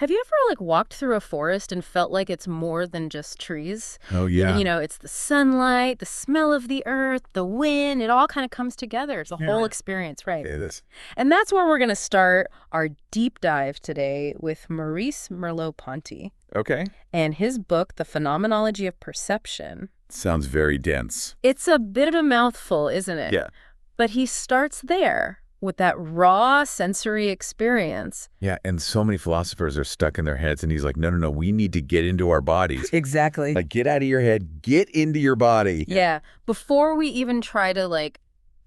Have you ever like walked through a forest and felt like it's more than just trees? Oh, yeah. It's the sunlight, the smell of the earth, the wind, it all kind of comes together. It's a whole experience, right? It is. And that's where we're going to start our deep dive today with Maurice Merleau-Ponty Okay. and his book, The Phenomenology of Perception. Sounds very dense. It's a bit of a mouthful, isn't it? Yeah. But he starts there with that raw sensory experience. Yeah, and so many philosophers are stuck in their heads, and he's like, no, we need to get into our bodies. Exactly. Like, get out of your head, get into your body. Yeah. Before we even try to,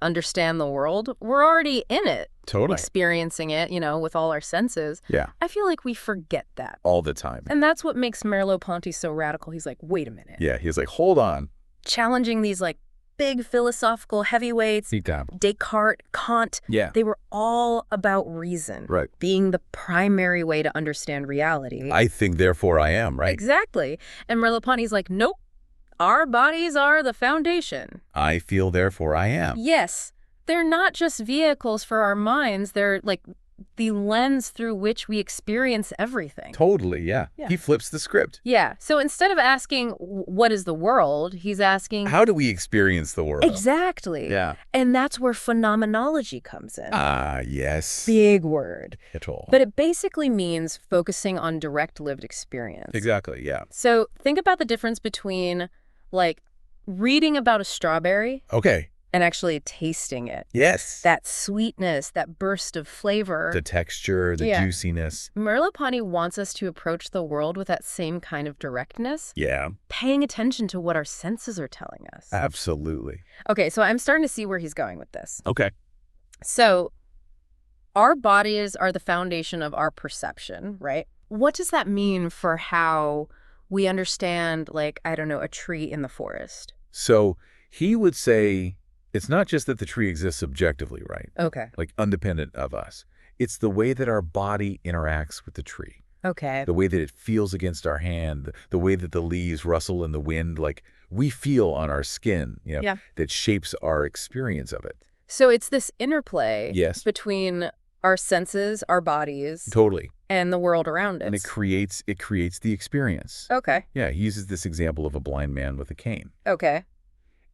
understand the world, we're already in it. Totally. Experiencing it, with all our senses. Yeah. I feel like we forget that. All the time. And that's what makes Merleau-Ponty so radical. He's like, wait a minute. Yeah, he's like, hold on. Challenging these, big philosophical heavyweights. Deep down. Descartes, Kant. Yeah. They were all about reason. Right. Being the primary way to understand reality. I think, therefore I am, right? Exactly. And Merleau-Ponty's like, nope. Our bodies are the foundation. I feel, therefore I am. Yes. They're not just vehicles for our minds. They're the lens through which we experience everything. Totally, yeah. He flips the script. Yeah. So instead of asking, what is the world, he's asking, how do we experience the world? Exactly. Yeah. And that's where phenomenology comes in. Ah, yes. Big word. At all. But it basically means focusing on direct lived experience. Exactly, yeah. So think about the difference between, reading about a strawberry Okay. and actually tasting it. Yes. That sweetness, that burst of flavor. The texture, the juiciness. Merleau-Ponty wants us to approach the world with that same kind of directness. Yeah. Paying attention to what our senses are telling us. Absolutely. Okay, so I'm starting to see where he's going with this. Okay. So our bodies are the foundation of our perception, right? What does that mean for how we understand, a tree in the forest? So he would say it's not just that the tree exists objectively, right? Okay. Independent of us. It's the way that our body interacts with the tree. Okay. The way that it feels against our hand, the way that the leaves rustle in the wind, we feel on our skin, that shapes our experience of it. So it's this interplay between our senses, our bodies. Totally. And the world around us. And it creates the experience. Okay. Yeah, he uses this example of a blind man with a cane. Okay.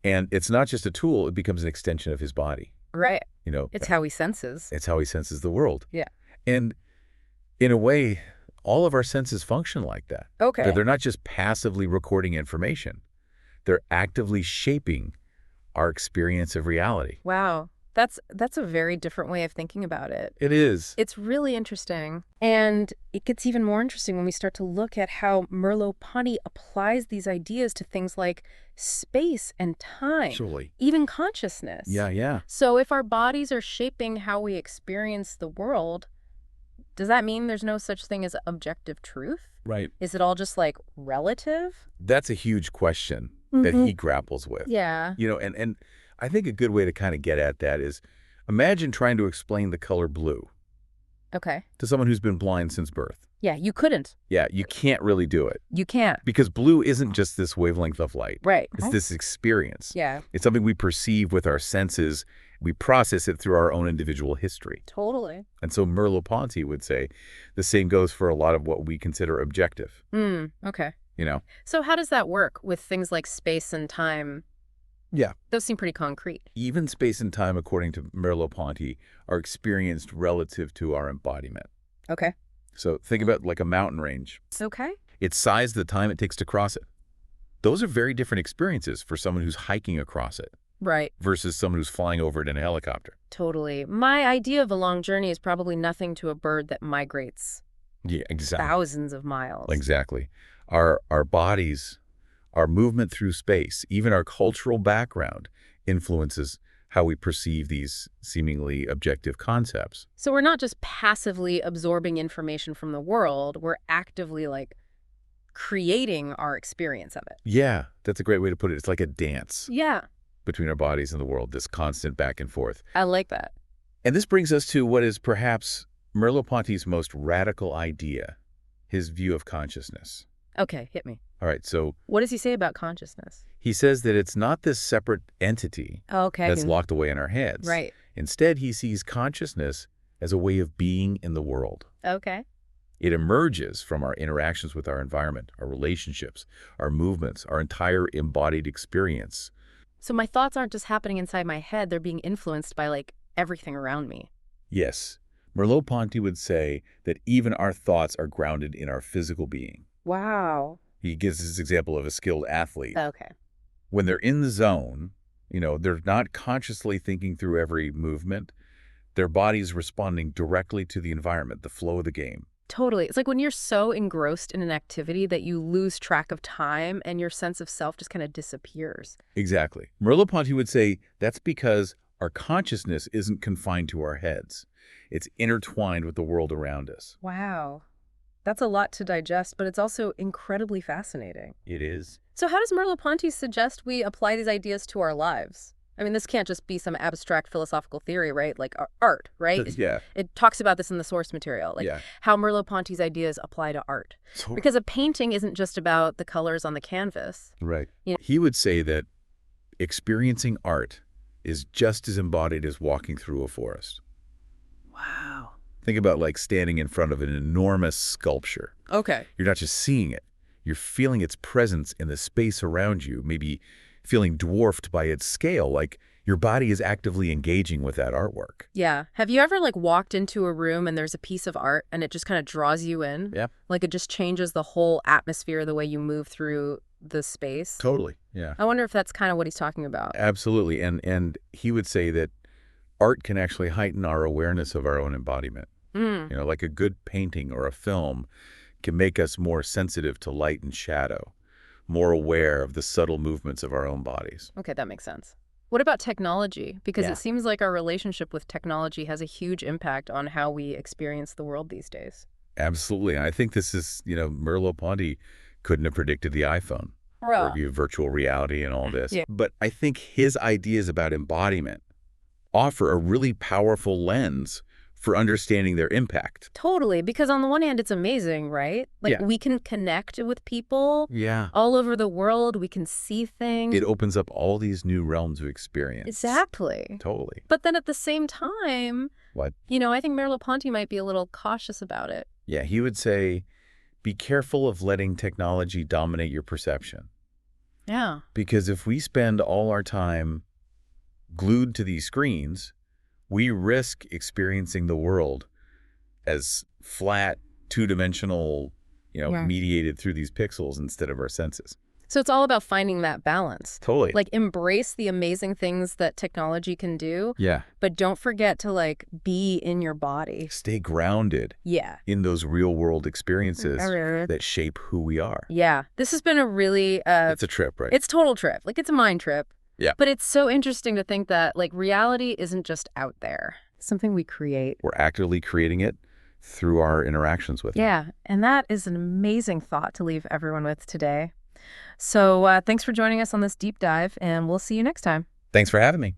And it's not just a tool, it becomes an extension of his body. Right. It's how he senses. It's how he senses the world. Yeah. And in a way, all of our senses function like that. Okay. They're not just passively recording information. They're actively shaping our experience of reality. Wow. That's a very different way of thinking about it. It is. It's really interesting. And it gets even more interesting when we start to look at how Merleau-Ponty applies these ideas to things like space and time. Surely. Even consciousness. Yeah. So if our bodies are shaping how we experience the world, does that mean there's no such thing as objective truth? Right. Is it all just relative? That's a huge question that he grapples with. Yeah. And I think a good way to kind of get at that is imagine trying to explain the color blue. Okay. To someone who's been blind since birth. Yeah, you couldn't. Yeah, you can't really do it. You can't. Because blue isn't just this wavelength of light. Right. It's this experience. Yeah. It's something we perceive with our senses. We process it through our own individual history. Totally. And so Merleau-Ponty would say the same goes for a lot of what we consider objective. Okay. So how does that work with things like space and time? Yeah. Those seem pretty concrete. Even space and time, according to Merleau-Ponty, are experienced relative to our embodiment. Okay. So think about a mountain range. Okay. Its size, the time it takes to cross it. Those are very different experiences for someone who's hiking across it. Right. Versus someone who's flying over it in a helicopter. Totally. My idea of a long journey is probably nothing to a bird that migrates thousands of miles. Exactly. Our bodies, our movement through space, even our cultural background influences how we perceive these seemingly objective concepts. So we're not just passively absorbing information from the world, we're actively creating our experience of it. Yeah, that's a great way to put it. It's like a dance. Yeah. Between our bodies and the world, this constant back and forth. I like that. And this brings us to what is perhaps Merleau-Ponty's most radical idea, his view of consciousness. Okay, hit me. All right, so what does he say about consciousness? He says that it's not this separate entity that's locked away in our heads. Right. Instead, he sees consciousness as a way of being in the world. Okay. It emerges from our interactions with our environment, our relationships, our movements, our entire embodied experience. So my thoughts aren't just happening inside my head, they're being influenced by, like, everything around me. Yes, Merleau-Ponty would say that even our thoughts are grounded in our physical being. Wow. He gives this example of a skilled athlete. Okay. When they're in the zone, they're not consciously thinking through every movement. Their body's responding directly to the environment, the flow of the game. Totally. It's like when you're so engrossed in an activity that you lose track of time and your sense of self just kind of disappears. Exactly. Merleau-Ponty would say that's because our consciousness isn't confined to our heads. It's intertwined with the world around us. Wow. That's a lot to digest, but it's also incredibly fascinating. It is. So how does Merleau-Ponty suggest we apply these ideas to our lives? I mean, this can't just be some abstract philosophical theory, right? Like art, right? Yeah. It talks about this in the source material, like Yeah. how Merleau-Ponty's ideas apply to art. So, Because a painting isn't just about the colors on the canvas. right. You know- He would say that experiencing art is just as embodied as walking through a forest. Wow. Think about like standing in front of an enormous sculpture. Okay. You're not just seeing it. You're feeling its presence in the space around you, maybe feeling dwarfed by its scale, like your body is actively engaging with that artwork. Yeah. Have you ever like walked into a room and there's a piece of art and it just kind of draws you in? Yeah. Like it just changes the whole atmosphere, the way you move through the space? Totally. Yeah. I wonder if that's kind of what he's talking about. Absolutely. And he would say that art can actually heighten our awareness of our own embodiment. Like a good painting or a film can make us more sensitive to light and shadow, more aware of the subtle movements of our own bodies. Okay, that makes sense. What about technology? Because Yeah. it seems like our relationship with technology has a huge impact on how we experience the world these days. Absolutely. And I think this is, Merleau-Ponty couldn't have predicted the iPhone or virtual reality and all this. Yeah. But I think his ideas about embodiment offer a really powerful lens for understanding their impact. Totally, because on the one hand, it's amazing, right? Like Yeah. we can connect with people Yeah. all over the world. We can see things. It opens up all these new realms of experience. Exactly. Totally. But then at the same time, What? I think Merleau-Ponty might be a little cautious about it. Yeah, he would say, be careful of letting technology dominate your perception. Yeah. Because if we spend all our time glued to these screens, we risk experiencing the world as flat, two-dimensional, Yeah. mediated through these pixels instead of our senses. So it's all about finding that balance. Totally. Like embrace the amazing things that technology can do, Yeah. but don't forget to like be in your body. Stay grounded Yeah. in those real-world experiences that shape who we are. Yeah. This has been a really It's a trip, right? it's total trip. Like it's a mind trip. Yeah. But it's so interesting to think that like reality isn't just out there. It's something we create. We're actively creating it through our interactions with it. Yeah. And that is an amazing thought to leave everyone with today. So thanks for joining us on this deep dive, and we'll see you next time. Thanks for having me.